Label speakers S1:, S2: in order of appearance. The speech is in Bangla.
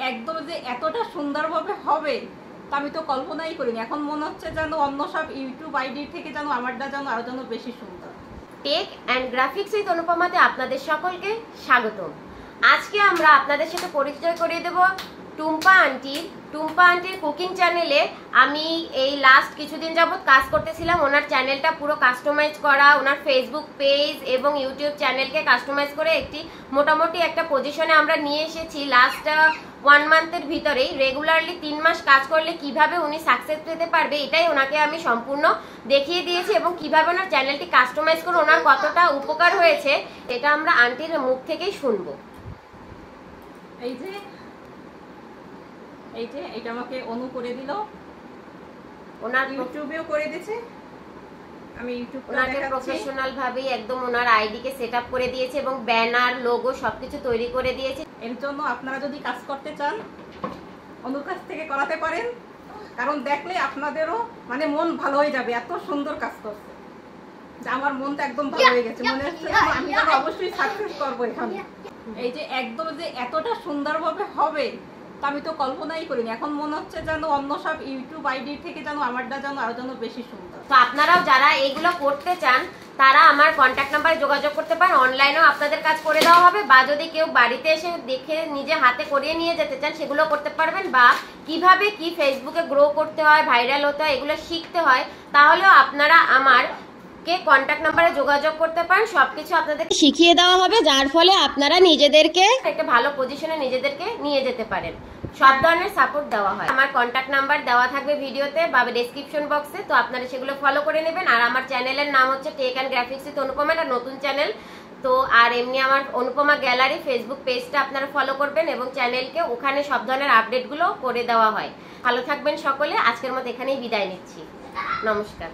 S1: একদম যে এতটা সুন্দরভাবে হবে তা আমি তো কল্পনাই করিনি। এখন মনে হচ্ছে যেন অন্য সব ইউটিউব আইডি থেকে যেন আমারটা যেন আরো যেন বেশি সুন্দর।
S2: টেক অ্যান্ড গ্রাফিক্স উইথ অনুপমাতে আপনাদের সকলকে স্বাগতম। আজকে আমরা আপনাদের সাথে পরিচয় করিয়ে দেব টুম্পা আন্টির কুকিং চ্যানেলে। আমি এই লাস্ট কিছুদিন যাবত কাজ করতেছিলাম। ওনার চ্যানেলটা পুরো কাস্টমাইজ করা, ওনার ফেসবুক পেজ এবং ইউটিউব চ্যানেলকে কাস্টমাইজ করে একটি মোটামুটি একটা পজিশনে আমরা নিয়ে এসেছি। লাস্ট 1 মান্থের ভিতরেই রেগুলারলি 3 মাস কাজ করলে কিভাবে উনি সাকসেস পেতে পারবে এটাই ওনাকে আমি সম্পূর্ণ দেখিয়ে দিয়েছি, এবং কিভাবে ওনার চ্যানেলটি কাস্টমাইজ করে ওনার কতটা উপকার হয়েছে এটা আমরা আন্টির মুখ থেকেই শুনবো।
S1: এই যে এটা আমাকে অনু করে দিল,
S2: ওনার
S1: ইউটিউবেও করে দিয়েছে। আমি
S2: ওনাকে প্রফেশনাল ভাবে একদম ওনার আইডি কে সেটআপ করে দিয়েছে এবং ব্যানার লোগো সবকিছু তৈরি করে দিয়েছে।
S1: এর জন্য আপনারা যদি কাজ করতে চান অনুর কাছ থেকে করাতে পারেন, কারণ দেখলে আপনাদেরও মানে মন ভালো হয়ে যাবে। এত সুন্দর কাজ করছে যে আমার মনটা একদম ভালো হয়ে গেছে। মনে হচ্ছে আমি তো অবশ্যই সাকসেস করবো এখানে। এই যে একদম যে এতটা সুন্দরভাবে হবে তা আমি তো কল্পনাই করিনি। এখন মনে হচ্ছে যেন অন্য সব ইউটিউব আইডি থেকে যেন আমারটা যেন আরো যেন বেশি সুন্দর।
S2: তো আপনারাও যারা এগুলো করতে চান তারা আমার কন্ট্যাক্ট নাম্বারে যোগাযোগ করতে পারেন। অনলাইনেও আপনাদের কাজ করে দেওয়া হবে, বা যদি কেউ বাড়িতে এসে দেখে নিজে হাতে করিয়ে নিয়ে যেতে চান সেগুলো করতে পারবেন, বা কিভাবে কি ফেসবুকে গ্রো করতে হয়, ভাইরাল হতে হয়, এগুলো শিখতে হয়, তাহলেও আপনারা আমার কন্ট্যাক্ট নাম্বারে যোগাযোগ করতে পারেন। সবকিছু আপনাদেরকে শিখিয়ে দেওয়া হবে, যার ফলে আপনারা নিজেদেরকে একটা ভালো পজিশনে নিজেদেরকে নিয়ে যেতে পারেন। সব ধরনের সাপোর্ট দেওয়া হয়। আমার কন্ট্যাক্ট নাম্বার দেওয়া থাকবে ভিডিওতে বা ডেসক্রিপশন বক্সে, তো আপনারা সেগুলো ফলো করে নেবেন। আর আমার চ্যানেলের নাম হচ্ছে tech and graphics with Anupama, একটা নতুন চ্যানেল। তো আর এমনি আমার অনুপমা গ্যালারি ফেসবুক পেজটা আপনারা ফলো করবেন এবং চ্যানেলকে ওখানে সব ধরনের আপডেটগুলো করে দেওয়া হয়। ভালো থাকবেন সকলে। আজকের মতো এখানেই বিদায় নিচ্ছি। নমস্কার।